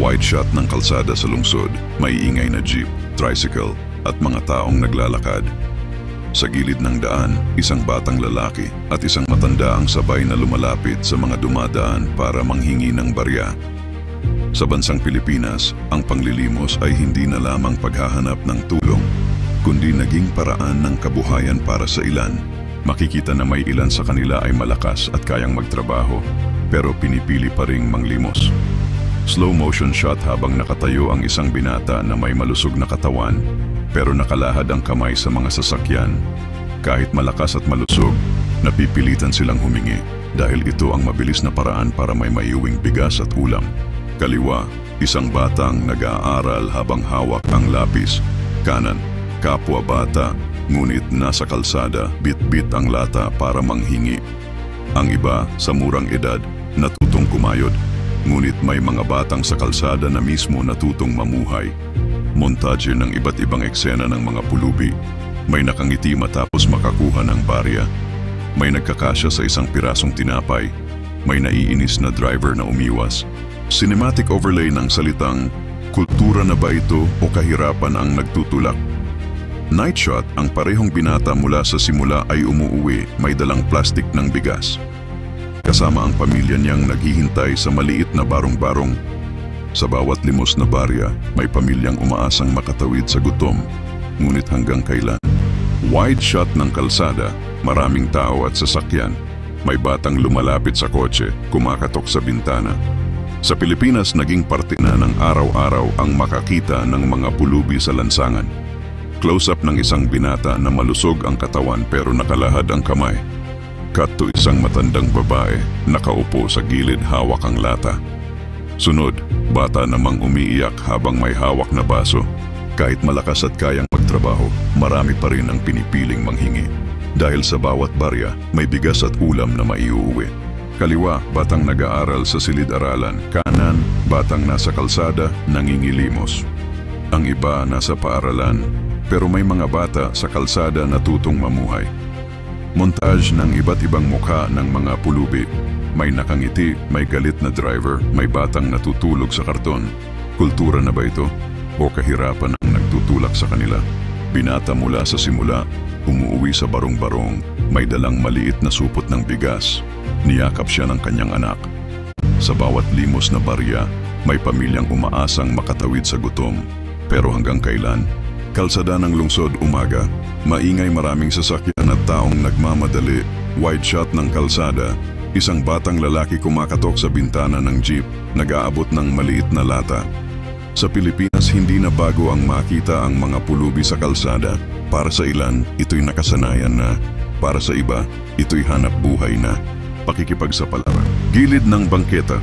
Wide shot ng kalsada sa lungsod, may ingay na jeep, tricycle at mga taong naglalakad. Sa gilid ng daan, isang batang lalaki at isang matanda ang sabay na lumalapit sa mga dumadaan para manghingi ng barya. Sa bansang Pilipinas, ang panglilimos ay hindi na lamang paghahanap ng tulong, kundi naging paraan ng kabuhayan para sa ilan. Makikita na may ilan sa kanila ay malakas at kayang magtrabaho, pero pinipili pa ring manglimos. Slow motion shot habang nakatayo ang isang binata na may malusog na katawan, pero nakalahad ang kamay sa mga sasakyan. Kahit malakas at malusog, napipilitan silang humingi dahil ito ang mabilis na paraan para may maiuwing bigas at ulam. Kaliwa, isang batang nag-aaral habang hawak ang lapis. Kanan, kapwa bata, ngunit nasa kalsada, bit-bit ang lata para manghingi. Ang iba, sa murang edad, natutong kumayod, ngunit may mga batang sa kalsada na mismo natutong mamuhay. Montaje ng iba't ibang eksena ng mga pulubi. May nakangiti matapos makakuha ng barya. May nagkakasya sa isang pirasong tinapay. May naiinis na driver na umiwas. Cinematic overlay ng salitang, kultura na ba ito o kahirapan ang nagtutulak? Night shot, ang parehong binata mula sa simula ay umuuwi, may dalang plastik ng bigas. Kasama ang pamilya niyang naghihintay sa maliit na barong-barong. Sa bawat limos na barya, may pamilyang umaasang makatawid sa gutom. Ngunit hanggang kailan? Wide shot ng kalsada, maraming tao at sasakyan. May batang lumalapit sa kotse, kumakatok sa bintana. Sa Pilipinas, naging parte na ng araw-araw ang makakita ng mga pulubi sa lansangan. Close-up ng isang binata na malusog ang katawan pero nakalahad ang kamay. Cut to isang matandang babae, nakaupo sa gilid hawak ang lata. Sunod, bata namang umiiyak habang may hawak na baso. Kahit malakas at kayang magtrabaho, marami pa rin ang pinipiling manghingi. Dahil sa bawat barya, may bigas at ulam na maiuuwi. Kaliwa, batang nag-aaral sa silid-aralan. Kanan, batang nasa kalsada, nangingilimos. Ang iba nasa paaralan, pero may mga bata sa kalsada na tutong mamuhay. Montage ng iba't ibang mukha ng mga pulubi. May nakangiti, may galit na driver, may batang natutulog sa karton. Kultura na ba ito? O kahirapan ang nagtutulak sa kanila? Binata mula sa simula, umuuwi sa barong-barong, may dalang maliit na supot ng bigas. Niyakap siya ng kanyang anak. Sa bawat limos na barya, may pamilyang umaasang makatawid sa gutom. Pero hanggang kailan? Kalsada ng lungsod, umaga. Maingay, maraming sasakyan at taong nagmamadali. Wide shot ng kalsada. Isang batang lalaki kumakatok sa bintana ng jeep, nag-aabot ng maliit na lata. Sa Pilipinas, hindi na bago ang makita ang mga pulubi sa kalsada. Para sa ilan, ito'y nakasanayan na. Para sa iba, ito'y hanap buhay na. Pakikipagsapalaran. Gilid ng bangketa.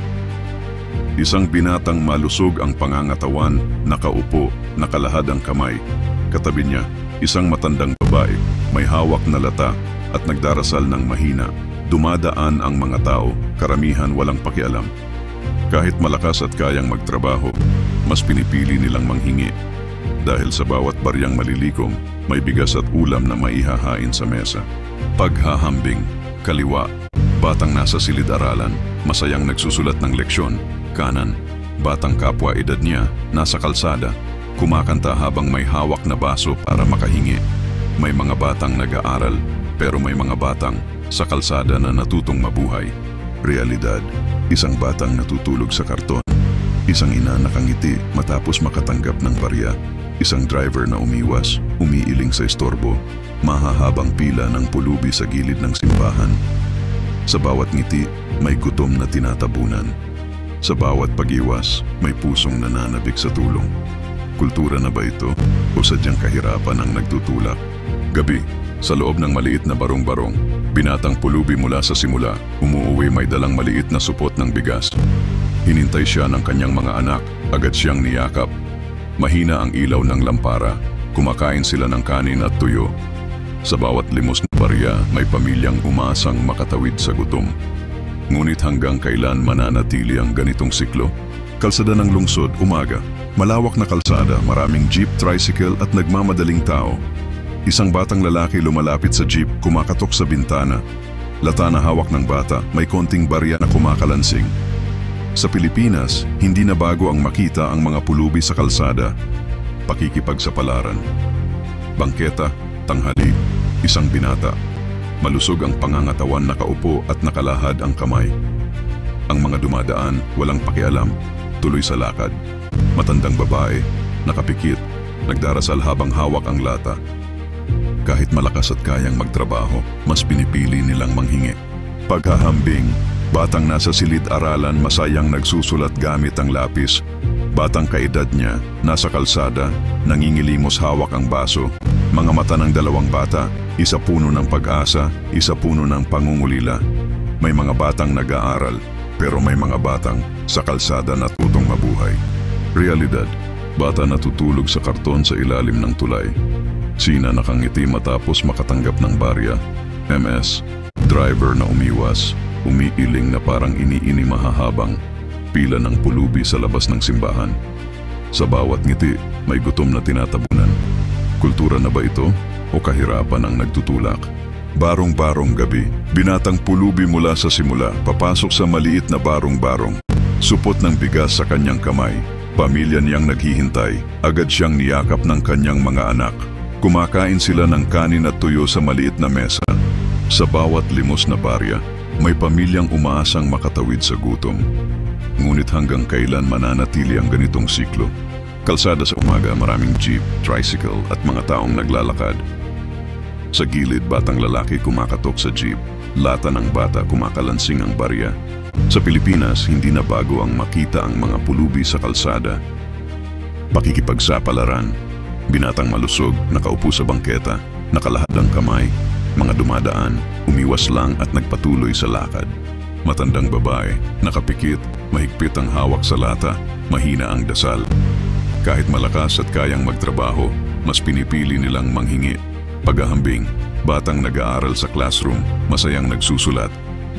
Isang binatang malusog ang pangangatawan, nakaupo, nakalahad ang kamay. Katabi niya, isang matandang babae, may hawak na lata at nagdarasal ng mahina. Dumadaan ang mga tao, karamihan walang pakialam. Kahit malakas at kayang magtrabaho, mas pinipili nilang manghingi. Dahil sa bawat baryang malilikom, may bigas at ulam na maihahain sa mesa. Paghahambing, kaliwa, batang nasa silid-aralan, masayang nagsusulat ng leksyon. Kanan, batang kapwa edad niya, nasa kalsada, kumakanta habang may hawak na baso para makahingi. May mga batang nag-aaral, pero may mga batang sa kalsada na natutong mabuhay. Realidad, isang batang natutulog sa karton. Isang ina nakangiti matapos makatanggap ng barya. Isang driver na umiwas, umiiling sa istorbo. Mahahabang pila ng pulubi sa gilid ng simbahan. Sa bawat ngiti, may gutom na tinatabunan. Sa bawat pag-iwas, may pusong nananabik sa tulong. Kultura na ba ito o sadyang kahirapan ang nagtutulak? Gabi, sa loob ng maliit na barong-barong, binatang pulubi mula sa simula, umuuwi may dalang maliit na supot ng bigas. Hinintay siya ng kanyang mga anak, agad siyang niyakap. Mahina ang ilaw ng lampara, kumakain sila ng kanin at tuyo. Sa bawat limos na barya, may pamilyang umaasang makatawid sa gutom. Ngunit hanggang kailan mananatili ang ganitong siklo? Kalsada ng lungsod, umaga. Malawak na kalsada, maraming jeep, tricycle at nagmamadaling tao. Isang batang lalaki lumalapit sa jeep, kumakatok sa bintana. Lata na hawak ng bata, may konting barya na kumakalansing. Sa Pilipinas, hindi na bago ang makita ang mga pulubi sa kalsada, pakikipagsapalaran. Bangketa, tanghali, isang binata. Malusog ang pangangatawan, nakaupo at nakalahad ang kamay. Ang mga dumadaan, walang pakialam, tuloy sa lakad. Matandang babae, nakapikit, nagdarasal habang hawak ang lata. Kahit malakas at kayang magtrabaho, mas pinipili nilang manghingi. Paghahambing, batang nasa silid-aralan, masayang nagsusulat gamit ang lapis. Batang kaedad niya, nasa kalsada, nangingilimos hawak ang baso. Mga mata ng dalawang bata, isa puno ng pag-asa, isa puno ng pangungulila. May mga batang nag-aaral, pero may mga batang sa kalsada natutong mabuhay. Realidad, bata natutulog sa karton sa ilalim ng tulay. Sina nakangiti matapos makatanggap ng barya. MS, driver na umiwas, umiiling na parang iniini mahahabang. Pila ng pulubi sa labas ng simbahan. Sa bawat ngiti, may gutom na tinatabunan. Kultura na ba ito o kahirapan ang nagtutulak? Barong-barong gabi, binatang pulubi mula sa simula, papasok sa maliit na barong-barong. Supot ng bigas sa kanyang kamay. Pamilya niyang naghihintay, agad siyang niyakap ng kanyang mga anak. Kumakain sila ng kanin at tuyo sa maliit na mesa. Sa bawat limos na barya, may pamilyang umaasang makatawid sa gutom. Ngunit hanggang kailan mananatili ang ganitong siklo? Kalsada sa umaga, maraming jeep, tricycle at mga taong naglalakad. Sa gilid, batang lalaki kumakatok sa jeep. Lata ng bata, kumakalansing ang barya. Sa Pilipinas, hindi na bago ang makita ang mga pulubi sa kalsada. Pakikipagsapalaran, binatang malusog, nakaupo sa bangketa, nakalahad ang kamay. Mga dumadaan, umiwas lang at nagpatuloy sa lakad. Matandang babae, nakapikit, mahigpit ang hawak sa lata, mahina ang dasal. Kahit malakas at kayang magtrabaho, mas pinipili nilang manghingi. Paghahambing, batang nag-aaral sa classroom, masayang nagsusulat.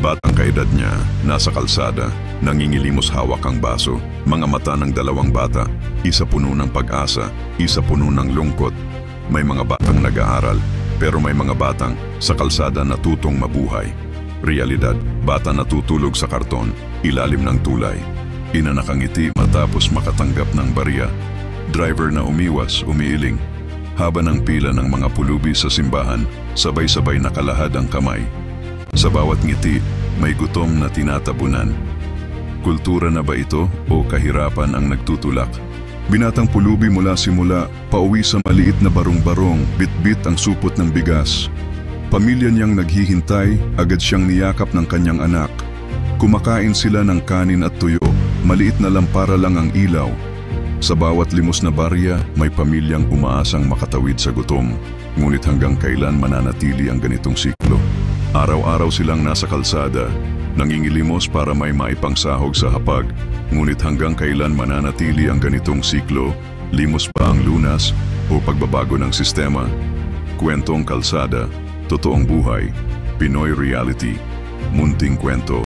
Batang kaedad niya, nasa kalsada, nangingilimos hawak ang baso. Mga mata ng dalawang bata, isa puno ng pag-asa, isa puno ng lungkot. May mga batang nag-aaral, pero may mga batang sa kalsada natutong mabuhay. Realidad, bata natutulog sa karton, ilalim ng tulay. Ina nakangiti matapos makatanggap ng barya. Driver na umiwas, umiiling. Haba ng pila ng mga pulubi sa simbahan, sabay-sabay nakalahad ang kamay. Sa bawat ngiti, may gutom na tinatabunan. Kultura na ba ito o kahirapan ang nagtutulak? Binatang pulubi mula simula, pauwi sa maliit na barong-barong, bit-bit ang supot ng bigas. Pamilya niyang naghihintay, agad siyang niyakap ng kanyang anak. Kumakain sila ng kanin at tuyo, maliit na lampara lang ang ilaw. Sa bawat limos na barya, may pamilyang umaasang makatawid sa gutom. Ngunit hanggang kailan mananatili ang ganitong siklo? Araw-araw silang nasa kalsada, nangingilimos para may maipangsahog sa hapag. Ngunit hanggang kailan mananatili ang ganitong siklo? Limos ba ang lunas o pagbabago ng sistema? Kwentong kalsada, totoong buhay, Pinoy reality, munting kwento.